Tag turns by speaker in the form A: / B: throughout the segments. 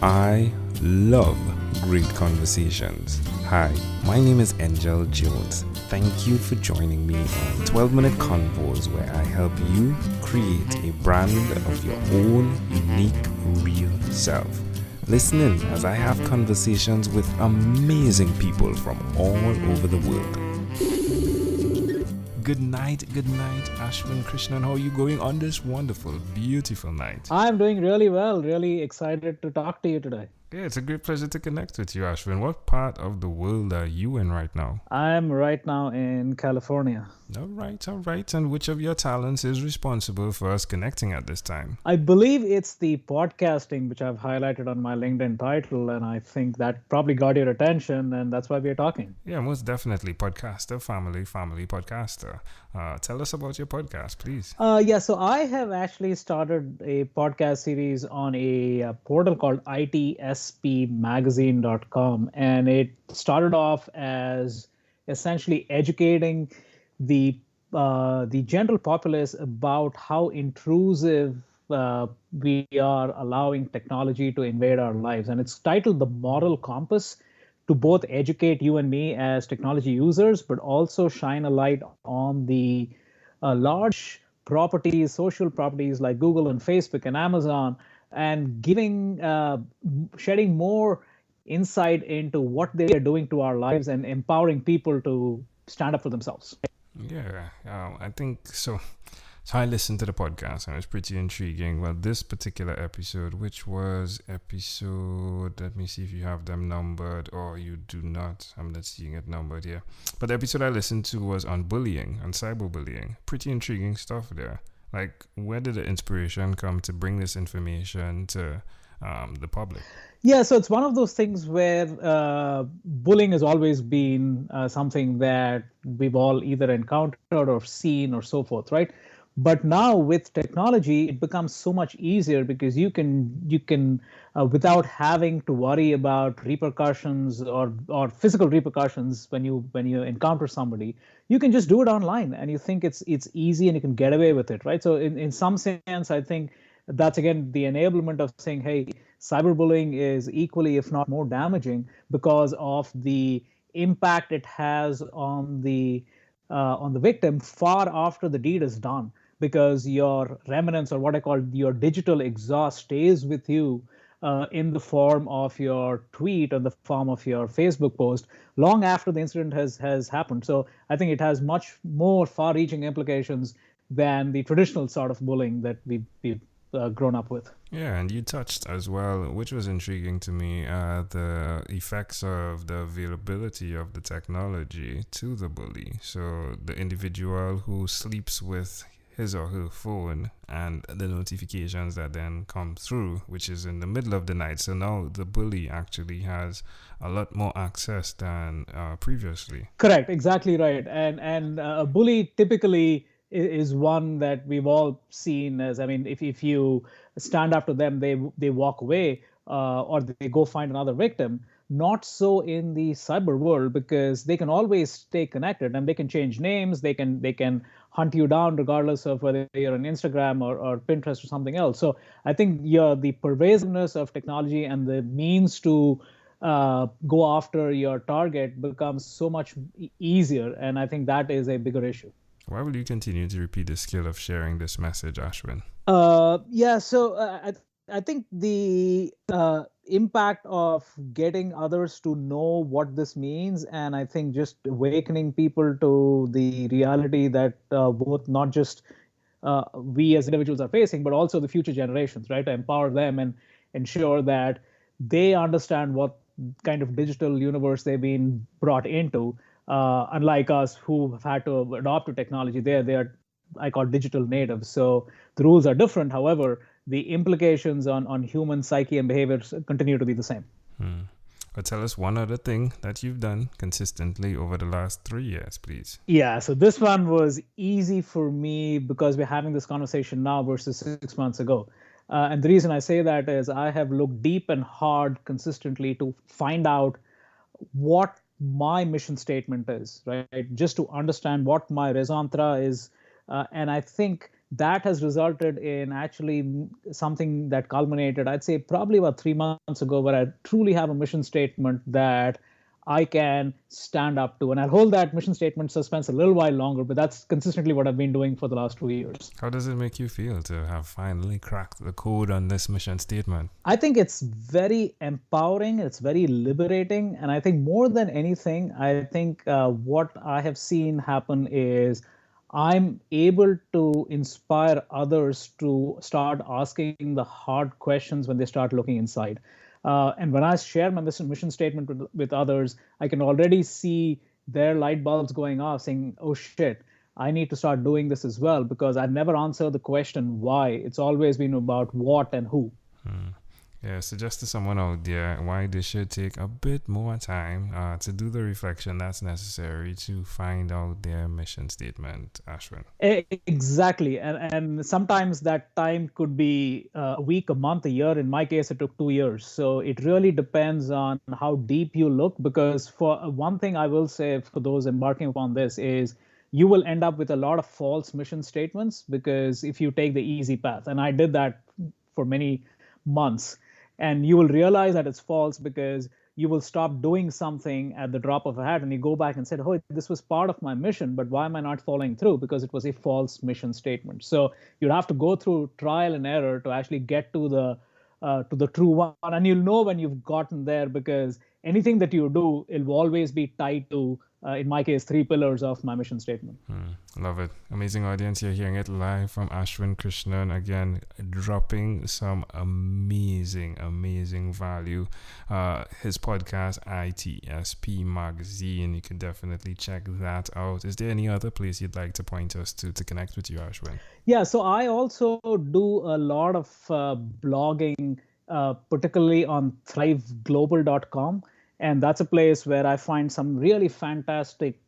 A: I love great conversations. Hi, my name is Angel Jones. Thank you for joining me on 12-minute convos where I help you create a brand of your own unique, real self. Listen in as I have conversations with amazing people from all over the world. Good night, Ashwin Krishnan. How are you going on this wonderful, beautiful night?
B: I'm doing really well, really excited to talk to you today.
A: Yeah, it's a great pleasure to connect with you, Ashwin. What part of the world are you in right now?
B: I'm right now in California.
A: All right. And which of your talents is responsible for us connecting at this time?
B: I believe it's the podcasting, which I've highlighted on my LinkedIn title, and I think that probably got your attention, and that's why we're talking.
A: Yeah, most definitely. Podcaster, family podcaster. Tell us about your podcast, please.
B: So I have actually started a podcast series on a portal called ITSPmagazine.com, and it started off as essentially educating the general populace about how intrusive we are allowing technology to invade our lives. And it's titled The Moral Compass, to both educate you and me as technology users, but also shine a light on the large properties, social properties like Google and Facebook and Amazon, and shedding more insight into what they are doing to our lives and empowering people to stand up for themselves.
A: Yeah, I think so. So I listened to the podcast and it was pretty intriguing. Well, this particular episode, which was episode, let me see if you have them numbered or you do not. I'm not seeing it numbered here. But the episode I listened to was on bullying, on cyberbullying. Pretty intriguing stuff there. Like, where did the inspiration come to bring this information to the public?
B: Yeah, so it's one of those things where bullying has always been something that we've all either encountered or seen or so forth, right? But now with technology, it becomes so much easier because you can without having to worry about repercussions or physical repercussions when you encounter somebody, you can just do it online and you think it's easy and you can get away with it, right? So in some sense, I think that's again the enablement of saying, hey, cyberbullying is equally, if not more damaging because of the impact it has on the victim far after the deed is done, because your remnants, or what I call your digital exhaust, stays with you in the form of your tweet or the form of your Facebook post long after the incident has happened. So I think it has much more far-reaching implications than the traditional sort of bullying that we've grown up with.
A: Yeah, and you touched as well, which was intriguing to me, the effects of the availability of the technology to the bully. So the individual who sleeps with his or her phone and the notifications that then come through, which is in the middle of the night. So now the bully actually has a lot more access than previously.
B: Correct, exactly right. And a bully typically is one that we've all seen as, I mean, if you stand up to them, they walk away or they go find another victim. Not so in the cyber world, because they can always stay connected and they can change names. They can hunt you down regardless of whether you're on Instagram or Pinterest or something else. So I think the pervasiveness of technology and the means to go after your target becomes so much easier. And I think that is a bigger issue.
A: Why will you continue to repeat the skill of sharing this message, Ashwin?
B: I think the impact of getting others to know what this means, and I think just awakening people to the reality that both not just we as individuals are facing, but also the future generations, right? To empower them and ensure that they understand what kind of digital universe they've been brought into. Unlike us who have had to adopt to technology, they are, I call, digital natives. So the rules are different. However, the implications on human psyche and behaviors continue to be the same.
A: But tell us one other thing that you've done consistently over the last 3 years, please.
B: Yeah, so this one was easy for me because we're having this conversation now versus 6 months ago. And the reason I say that is I have looked deep and hard consistently to find out what my mission statement is, right? Just to understand what my raison d'etre is. And I think that has resulted in actually something that culminated, I'd say probably about 3 months ago, where I truly have a mission statement that I can stand up to. And I'll hold that mission statement suspense a little while longer, but that's consistently what I've been doing for the last 2 years.
A: How does it make you feel to have finally cracked the code on this mission statement?
B: I think it's very empowering. It's very liberating. And I think more than anything, I think what I have seen happen is I'm able to inspire others to start asking the hard questions when they start looking inside. And when I share my mission statement with others, I can already see their light bulbs going off saying, oh shit, I need to start doing this as well, because I've never answered the question why. It's always been about what and who.
A: Yeah, suggest to someone out there why they should take a bit more time to do the reflection that's necessary to find out their mission statement, Ashwin.
B: Exactly. And sometimes that time could be a week, a month, a year. In my case, it took 2 years. So it really depends on how deep you look, because for one thing I will say for those embarking upon this is you will end up with a lot of false mission statements, because if you take the easy path, and I did that for many months, and you will realize that it's false because you will stop doing something at the drop of a hat and you go back and say, oh, this was part of my mission, but why am I not following through? Because it was a false mission statement. So you'd have to go through trial and error to actually get to the true one. And you'll know when you've gotten there, because anything that you do, it will always be tied to, in my case, 3 pillars of my mission statement.
A: Love it. Amazing audience. You're hearing it live from Ashwin Krishnan. Again, dropping some amazing value. His podcast, ITSP Magazine. You can definitely check that out. Is there any other place you'd like to point us to connect with you, Ashwin?
B: Yeah, so I also do a lot of blogging, particularly on thriveglobal.com. And that's a place where I find some really fantastic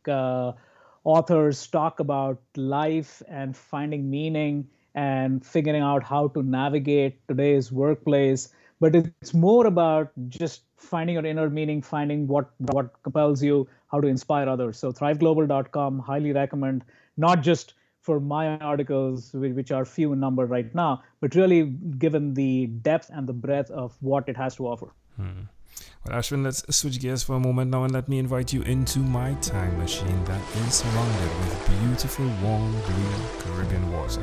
B: authors talk about life and finding meaning and figuring out how to navigate today's workplace. But it's more about just finding your inner meaning, finding what compels you, how to inspire others. So thriveglobal.com, highly recommend, not just for my articles, which are few in number right now, but really given the depth and the breadth of what it has to offer.
A: Well, Ashwin, let's switch gears for a moment now and let me invite you into my time machine that is surrounded with beautiful, warm, blue Caribbean water.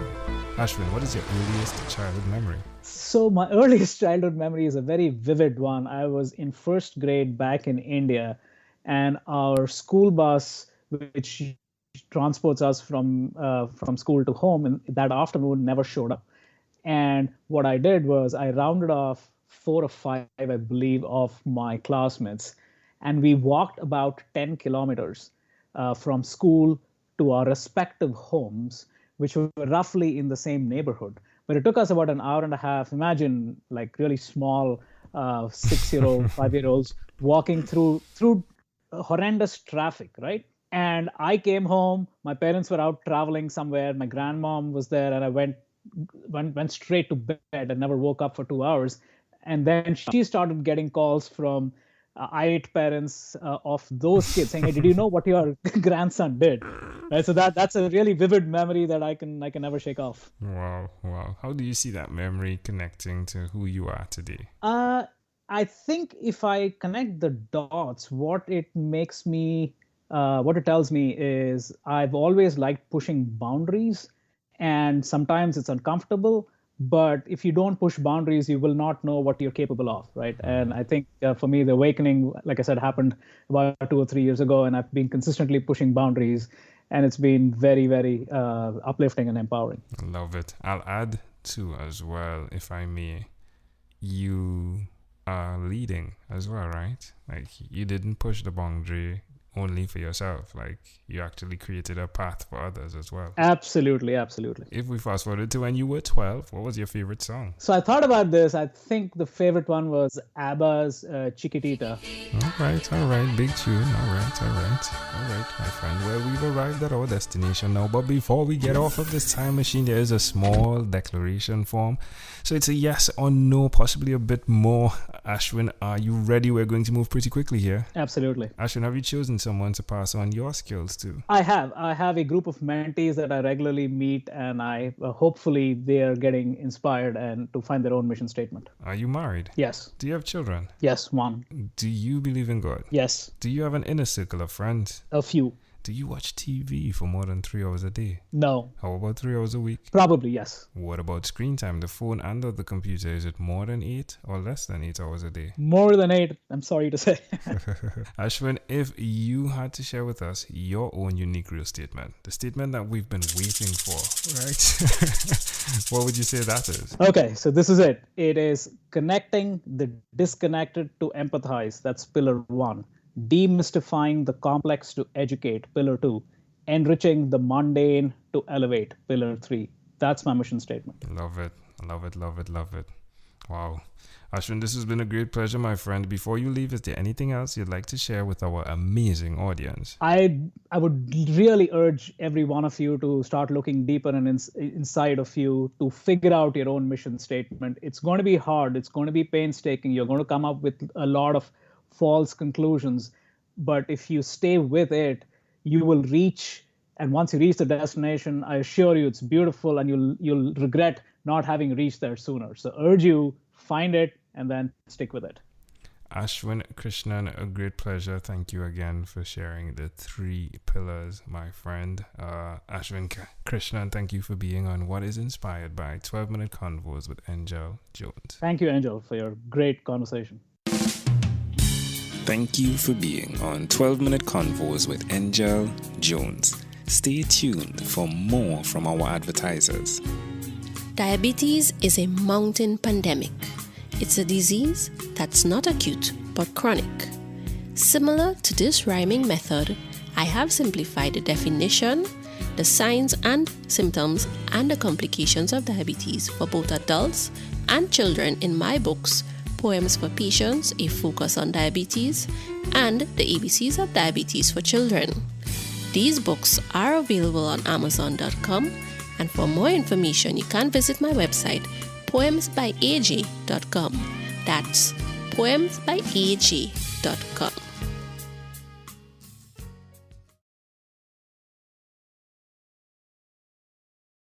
A: Ashwin, what is your earliest childhood memory?
B: So my earliest childhood memory is a very vivid one. I was in first grade back in India, and our school bus, which transports us from school to home, and that afternoon never showed up. And what I did was I rounded off 4 or 5, I believe, of my classmates, and we walked about 10 kilometers from school to our respective homes, which were roughly in the same neighborhood. But it took us about an hour and a half. Imagine like really small 6-year-old, 5-year-olds walking through horrendous traffic, right? And I came home. My parents were out traveling somewhere. My grandmom was there, and I went straight to bed and never woke up for 2 hours. And then she started getting calls from irate parents of those kids saying, "Hey, did you know what your grandson did?" Right? So that's a really vivid memory that I can never shake off.
A: Wow. How do you see that memory connecting to who you are today?
B: I think if I connect the dots, what it tells me is I've always liked pushing boundaries, and sometimes it's uncomfortable. But if you don't push boundaries, you will not know what you're capable of, right? And I think for me, the awakening, like I said, happened about 2 or 3 years ago, and I've been consistently pushing boundaries, and it's been very, very uplifting and empowering.
A: I love it. I'll add to as well, if I may, you are leading as well, right? Like you didn't push the boundary only for yourself. Like you actually created a path for others as well.
B: Absolutely.
A: If we fast forward to when you were 12, what was your favorite song?
B: So I thought about this. I think the favorite one was ABBA's Chiquitita.
A: All right, big tune. All right, my friend. Well, we've arrived at our destination now, but before we get off of this time machine, there is a small declaration form. So it's a yes or no, possibly a bit more. Ashwin, are you ready? We're going to move pretty quickly here.
B: Absolutely.
A: Ashwin, have you chosen someone to pass on your skills to?
B: I have a group of mentees that I regularly meet, and I hopefully they are getting inspired and to find their own mission statement.
A: Are you married?
B: Yes.
A: Do you have children?
B: Yes, one.
A: Do you believe in God?
B: Yes.
A: Do you have an inner circle of friends?
B: A few.
A: Do you watch TV for more than 3 hours a day?
B: No.
A: How about 3 hours a week?
B: Probably, yes.
A: What about screen time, the phone and or the computer? Is it more than 8 or less than 8 hours a day?
B: More than 8, I'm sorry to say.
A: Ashwin, if you had to share with us your own unique real statement, the statement that we've been waiting for, right? What would you say that is?
B: Okay, so this is it. It is connecting the disconnected to empathize. That's pillar 1. Demystifying the complex to educate, pillar 2. Enriching the mundane to elevate, pillar 3. That's my mission statement.
A: Love it. Love it, love it, love it. Wow. Ashwin, this has been a great pleasure, my friend. Before you leave, is there anything else you'd like to share with our amazing audience?
B: I would really urge every one of you to start looking deeper and inside of you to figure out your own mission statement. It's going to be hard. It's going to be painstaking. You're going to come up with a lot of false conclusions, but if you stay with it, you will reach, and once you reach the destination, I assure you it's beautiful, and you'll regret not having reached there sooner. So urge you, find it and then stick with it.
A: Ashwin Krishnan, a great pleasure. Thank you again for sharing the 3 pillars, my friend. Ashwin Krishnan, thank you for being on What is Inspired by 12-Minute Convos with Angel Jones.
B: Thank you, Angel, for your great conversation.
A: Thank you for being on 12-Minute Convos with Angel Jones. Stay tuned for more from our advertisers.
C: Diabetes is a mountain pandemic. It's a disease that's not acute but chronic. Similar to this rhyming method, I have simplified the definition, the signs and symptoms, and the complications of diabetes for both adults and children in my books, Poems for Patients, A Focus on Diabetes, and The ABCs of Diabetes for Children. These books are available on Amazon.com, and for more information, you can visit my website, poemsbyaj.com. That's poemsbyaj.com.